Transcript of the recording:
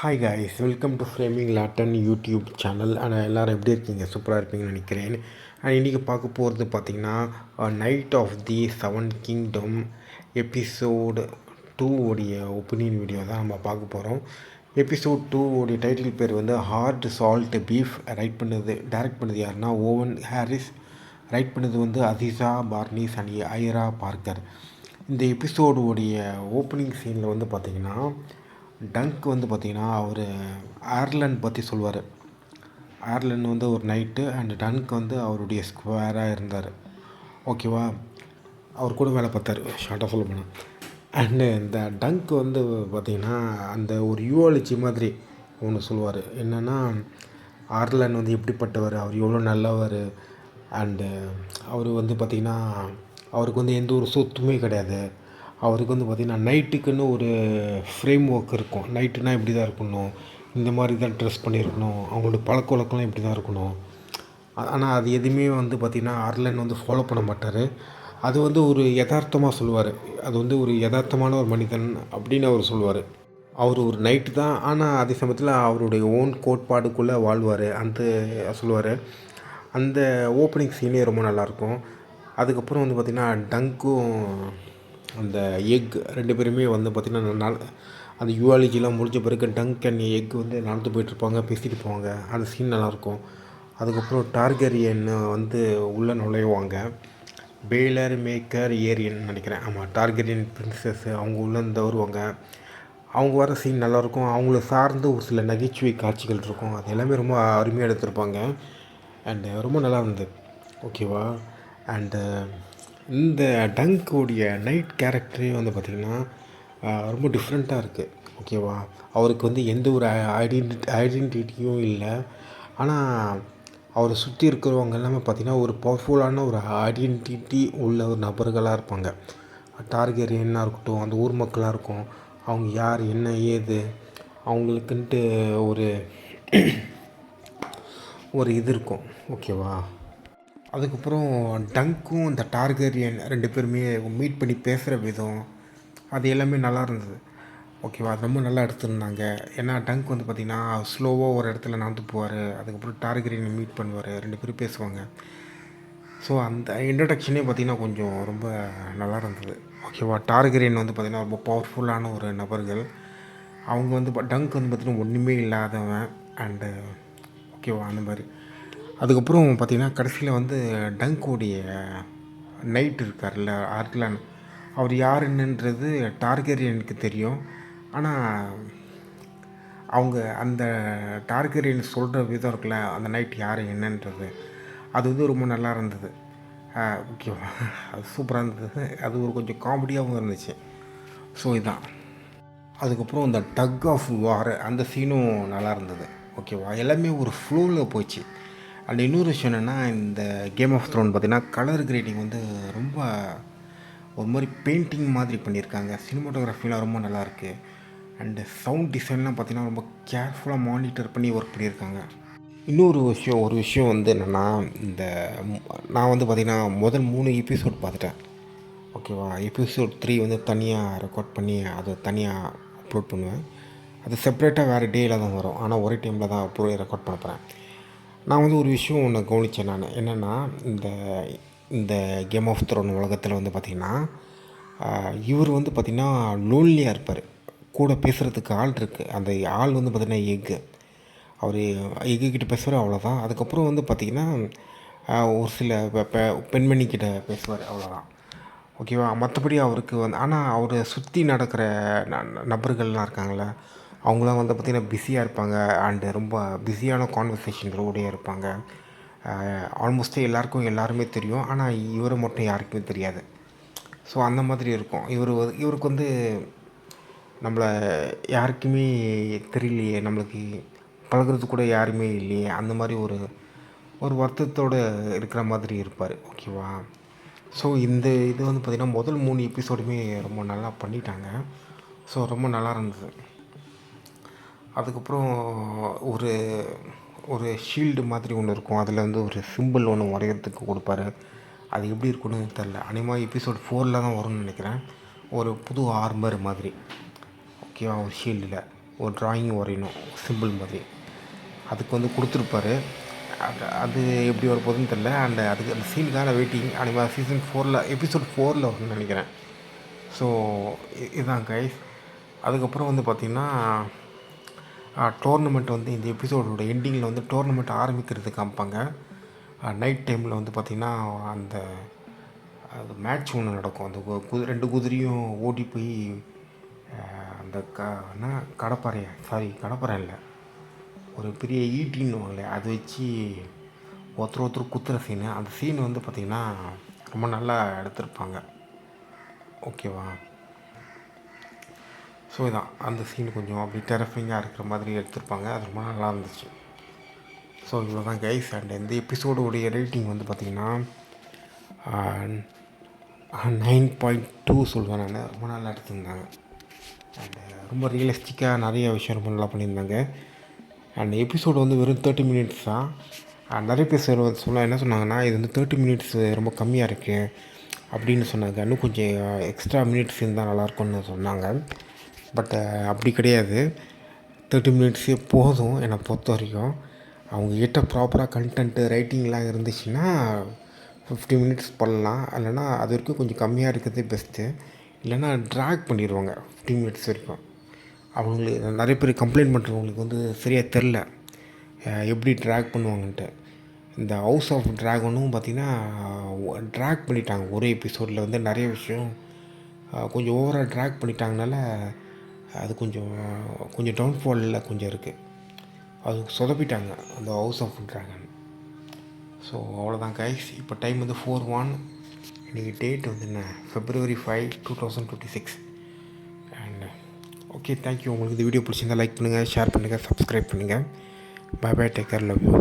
Hi guys, welcome to ஃப்ரேமிங் லாட்டன் YouTube channel. ஆனால் எல்லோரும் எப்படி இருக்கீங்க? சூப்பராக இருப்பீங்கன்னு நினைக்கிறேன். இன்றைக்கி பார்க்க போகிறது பார்த்திங்கன்னா knight of the seven kingdom episode 2 உடைய ஒப்பீனியன் வீடியோ தான் நம்ம பார்க்க போகிறோம். எபிசோட் 2 உடைய டைட்டில் பேர் வந்து ஹார்ட் சால்ட் பீஃப். டைரக்ட் பண்ணது யாருன்னா ஓவன் ஹாரிஸ். ரைட் பண்ணது வந்து Azizah Barneys and Airaa Parker. இந்த எபிசோடு உடைய ஓப்பனிங் சீனில் வந்து பார்த்திங்கன்னா டங்க் வந்து பார்த்திங்கன்னா அவர் ஏர்லன் பற்றி சொல்லுவார். ஏர்லன் வந்து ஒரு நைட்டு அண்ட் டங்க் வந்து அவருடைய ஸ்கொயராக இருந்தார். ஓகேவா, அவர் கூட வேலை பார்த்தார் ஷார்ட்டாக சொல்ல போனால். அண்டு இந்த டங்க் வந்து பார்த்திங்கன்னா அந்த ஒரு யூவாலஜி மாதிரி ஒன்று சொல்லுவார். என்னென்னா ஆர்லன் வந்து எப்படிப்பட்டவர், அவர் எவ்வளோ நல்லவர், அண்டு அவர் வந்து பார்த்திங்கன்னா அவருக்கு வந்து எந்த ஒரு சொத்துமே கிடையாது. அவருக்கு வந்து பார்த்திங்கன்னா நைட்டுக்குன்னு ஒரு ஃப்ரேம் ஒர்க் இருக்கும். நைட்டுனால் இப்படி தான் இருக்கணும், இந்த மாதிரி தான் ட்ரெஸ் பண்ணியிருக்கணும், அவங்களோட பழக்க வழக்கம்லாம் இப்படி தான் இருக்கணும். ஆனால் அது எதுவுமே வந்து பார்த்திங்கன்னா ஆர்லன் வந்து ஃபாலோ பண்ண மாட்டார். அது வந்து ஒரு யதார்த்தமாக சொல்லுவார். அது வந்து ஒரு யதார்த்தமான ஒரு மனிதன் அப்படின்னு அவர் சொல்லுவார். அவர் ஒரு நைட்டு தான், ஆனால் அதே சமயத்தில் அவருடைய ஓன் கோட்பாடுக்குள்ளே வாழ்வார் அந்த சொல்லுவார். அந்த ஓப்பனிங் சீனே ரொம்ப நல்லாயிருக்கும். அதுக்கப்புறம் வந்து பார்த்திங்கன்னா டங்க்கும் அந்த எக் ரெண்டு பேருமே வந்து பார்த்திங்கன்னா அந்த யூவாலஜிலாம் முடிஞ்ச பிறகு டங்க் அண்ட் எக் வந்து நடந்து போயிட்டுருப்பாங்க, பேசிட்டு போவாங்க. அந்த சீன் நல்லாயிருக்கும். அதுக்கப்புறம் டார்கெரியன் வந்து உள்ளே நுழைவாங்க. பேலர் மேக்கர் ஏரியன் நினைக்கிறேன், ஆமாம், டார்கெரியன் பிரின்சஸ் அவங்க உள்ளேருந்து வருவாங்க. அவங்க வர சீன் நல்லாயிருக்கும். அவங்கள சார்ந்து ஒரு சில நகைச்சுவை காட்சிகள் இருக்கும். அது எல்லாமே ரொம்ப அருமையாக எடுத்திருப்பாங்க. அண்டு ரொம்ப நல்லா இருந்தது. ஓகேவா. அண்டு இந்த டங்க்குடைய நைட் கேரக்டரே வந்து பார்த்திங்கன்னா ரொம்ப டிஃப்ரெண்ட்டாக இருக்குது. ஓகேவா. அவருக்கு வந்து எந்த ஒரு ஐடென்டிட்டியும் இல்லை. ஆனால் அவரை சுற்றி இருக்கிறவங்க எல்லாமே பார்த்திங்கன்னா ஒரு பவர்ஃபுல்லான ஒரு ஐடென்டிட்டி உள்ள ஒரு நபர்களாக இருப்பாங்க. டார்கெரியனாக இருக்கட்டும், அந்த ஊர் மக்களாக இருக்கும், அவங்க யார் என்ன ஏது அவங்களுக்குன்ட்டு ஒரு ஒரு இது இருக்கும். ஓகேவா. அதுக்கப்புறம் டங்க்கும் இந்த டார்கெரியன் ரெண்டு பேருமே மீட் பண்ணி பேசுகிற விதம் அது எல்லாமே நல்லா இருந்தது. ஓகேவா. அது ரொம்ப நல்லா எடுத்துருந்தாங்க. ஏன்னா டங்க் வந்து பார்த்திங்கன்னா ஸ்லோவாக ஒரு இடத்துல நடந்து போவார். அதுக்கப்புறம் டார்கெரியனை மீட் பண்ணுவார், ரெண்டு பேரும் பேசுவாங்க. ஸோ அந்த இன்ட்ரடக்ஷனே பார்த்திங்கன்னா கொஞ்சம் ரொம்ப நல்லா இருந்தது. ஓகேவா. டார்கெரியன் வந்து பார்த்திங்கன்னா ரொம்ப பவர்ஃபுல்லான ஒரு நபர்கள். அவங்க வந்து டங்க் வந்து பார்த்திங்கன்னா ஒன்றுமே இல்லாதவன். அண்டு ஓகேவா அந்த மாதிரி. அதுக்கப்புறம் பார்த்திங்கன்னா கடைசியில் வந்து டங்கோடைய நைட் இருக்கார்ல ஆர்க்லான், அவர் யாருன்னுன்றது டார்கெரியனுக்கு தெரியும். ஆனால் அவங்க அந்த டார்கெரியன் சொல்கிற விதம் இருக்குல்ல, அந்த நைட் யார் என்னன்றது, அது வந்து ரொம்ப நல்லா இருந்தது. ஓகேவா. அது சூப்பராக இருந்தது. அது ஒரு கொஞ்சம் காமெடியாகவும் இருந்துச்சு. ஸோ இதான். அதுக்கப்புறம் இந்த டக் ஆஃப் வார் அந்த சீனும் நல்லா இருந்தது. ஓகேவா. எல்லாமே ஒரு ஃப்ளோவில் போச்சு. அண்ட் இன்னொரு விஷயம் என்னென்னா, இந்த கேம் ஆஃப் த்ரோன் பார்த்திங்கன்னா கலர் கிரேடிங் வந்து ரொம்ப ஒரு மாதிரி பெயிண்டிங் மாதிரி பண்ணியிருக்காங்க. சினிமாட்டோகிராஃபிலாம் ரொம்ப நல்லாயிருக்கு. அண்டு சவுண்ட் டிசைன்லாம் பார்த்திங்கன்னா ரொம்ப கேர்ஃபுல்லாக மானிட்டர் பண்ணி ஒர்க் பண்ணியிருக்காங்க. இன்னொரு விஷயம் வந்து என்னென்னா, இந்த நான் வந்து பார்த்திங்கன்னா முதல் 3 எபிசோட் பார்த்துட்டேன். ஓகேவா. எபிசோட் 3 வந்து தனியாக ரெக்கார்ட் பண்ணி அதை தனியாக அப்லோட் பண்ணுவேன். அது செப்ரேட்டாக வேறு டேயில் தான் வரும். ஆனால் ஒரே டைமில் தான் ரெக்கார்ட் பண்ண போகிறேன். நான் வந்து ஒரு விஷயம் ஒன்று கவனித்தேன். நான் என்னென்னா, இந்த கேம் ஆஃப் த்ரோன் உலகத்தில் வந்து பார்த்திங்கன்னா இவர் வந்து பார்த்திங்கன்னா லோன்லியாக இருப்பார். கூட பேசுகிறதுக்கு ஆள் இருக்குது. அந்த ஆள் வந்து பார்த்திங்கன்னா எக்கு. அவர் எக்குக்கிட்ட பேசுவார், அவ்வளோதான். அதுக்கப்புறம் வந்து பார்த்திங்கன்னா ஒரு சில பெண்மணிக்கிட்ட பேசுவார், அவ்வளோதான். ஓகேவா. மற்றபடி அவருக்கு வந்து ஆனால் அவரை சுற்றி நடக்கிற நபர்கள்லாம் இருக்காங்களே, அவங்களாம் வந்து பார்த்திங்கன்னா பிஸியாக இருப்பாங்க. அண்டு ரொம்ப பிஸியான கான்வர்சேஷன்களோடயே இருப்பாங்க. ஆல்மோஸ்ட்டு எல்லாருமே தெரியும். ஆனால் இவரை மட்டும் யாருக்குமே தெரியாது. ஸோ அந்த மாதிரி இருக்கும். இவருக்கு வந்து நம்மளை யாருக்குமே தெரியலையே, நம்மளுக்கு பழகிறது கூட யாருமே இல்லையே, அந்த மாதிரி ஒரு வருத்தத்தோடு இருக்கிற மாதிரி இருப்பார். ஓகேவா. ஸோ இது வந்து பார்த்திங்கன்னா முதல் 3 எபிசோடுமே ரொம்ப நல்லா பண்ணிட்டாங்க. ஸோ ரொம்ப நல்லா இருந்தது. அதுக்கப்புறம் ஒரு ஷீல்டு மாதிரி ஒன்று இருக்கும். அதில் வந்து ஒரு சிம்பிள் ஒன்று வரைகிறதுக்கு கொடுப்பாரு. அது எப்படி இருக்குன்னு தெரில. அநேகமாக எபிசோட் 4 தான் வரும்னு நினைக்கிறேன். ஒரு புது ஆர்மர் மாதிரி. ஓகேவா. ஒரு ஷீல்டில் ஒரு ட்ராயிங் வரையணும் சிம்பிள் மாதிரி. அதுக்கு வந்து கொடுத்துருப்பாரு. அது எப்படி வரப்போகுதுன்னு தெரில. அதுக்கு அந்த சீனுக்கான வெயிட்டிங். அனிமே சீசன் 4 எபிசோட் 4 வரும்னு நினைக்கிறேன். ஸோ இதுதான் கைஸ். அதுக்கப்புறம் வந்து பார்த்திங்கன்னா டோர்னமெண்ட் வந்து இந்த எபிசோடோட எண்டிங்கில் வந்து டோர்னமெண்ட் ஆரம்பிக்கிறது காமிப்பாங்க. நைட் டைமில் வந்து பார்த்திங்கன்னா அது மேட்ச் ஒன்று நடக்கும். அந்த 2 குதிரையும் ஓடி போய் அந்த கடப்பாறை இல்லை, ஒரு பெரிய ஈட்டின்னு அதை வச்சு ஒருத்தர் குத்துற சீனு. அந்த சீன் வந்து பார்த்திங்கன்னா ரொம்ப நல்லா எடுத்திருப்பாங்க. ஓகேவா? ஸோ இதான் அந்த சீன் கொஞ்சம் அப்படி டெரஃபிங்காக இருக்கிற மாதிரி எடுத்திருப்பாங்க. அது ரொம்ப நல்லா இருந்துச்சு. ஸோ இவ்வளோ தான் கைஸ். அண்ட் இந்த எபிசோடுடைய ரேட்டிங் வந்து பார்த்திங்கன்னா 9.2 சொல்லுவேன் நான். ரொம்ப நல்லா எடுத்திருந்தாங்க. அண்டு ரொம்ப ரியலிஸ்டிக்காக நிறைய விஷயம் ரொம்ப நல்லா பண்ணியிருந்தாங்க. அண்ட் எபிசோடு வந்து வெறும் 30 மினிட்ஸ் தான். நிறைய பேர் என்ன சொன்னாங்கன்னா, இது வந்து 30 மினிட்ஸ் ரொம்ப கம்மியாக இருக்குது அப்படின்னு சொன்னாங்க. இன்னும் கொஞ்சம் எக்ஸ்ட்ரா மினிட்ஸ் இருந்தால் நல்லாயிருக்கும்னு சொன்னாங்க. பட் அப்படி கிடையாது. 30 மினிட்ஸே போதும் என்னை பொறுத்த வரைக்கும். அவங்கக்கிட்ட ப்ராப்பராக கண்டென்ட்டு ரைட்டிங்லாம் இருந்துச்சுன்னா 50 மினிட்ஸ் பண்ணலாம். இல்லைனா அது வரைக்கும் கொஞ்சம் கம்மியாக இருக்கிறதே பெஸ்ட்டு. இல்லைனா ட்ராக் பண்ணிடுவாங்க 50 மினிட்ஸ் வரைக்கும். அவங்களுக்கு நிறைய பேர் கம்ப்ளைண்ட் பண்ணுறவங்களுக்கு வந்து சரியாக தெரில எப்படி ட்ராக் பண்ணுவாங்கன்ட்டு. இந்த ஹவுஸ் ஆஃப் ட்ராகனும் பார்த்திங்கன்னா ட்ராக் பண்ணிட்டாங்க. ஒரே எபிசோடில் வந்து நிறைய விஷயம் கொஞ்சம் ஓவராக ட்ராக் பண்ணிட்டாங்கனால அது கொஞ்சம் டவுன்ஃபாலில் கொஞ்சம் இருக்குது. அது சொதப்பிட்டாங்க அந்த ஹவுஸ் ஆஃப் ட்ராகன். ஸோ அவ்வளோதான் கைஸ். இப்போ டைம் வந்து 4:01. இன்றைக்கி டேட் வந்து என்ன, February 5, 2026. And okay, thank you. உங்களுக்கு இந்த வீடியோ பிடிச்சிருந்தால் லைக் பண்ணுங்கள், ஷேர் பண்ணுங்கள், சப்ஸ்கிரைப் பண்ணுங்கள். Bye bye, take care, love you.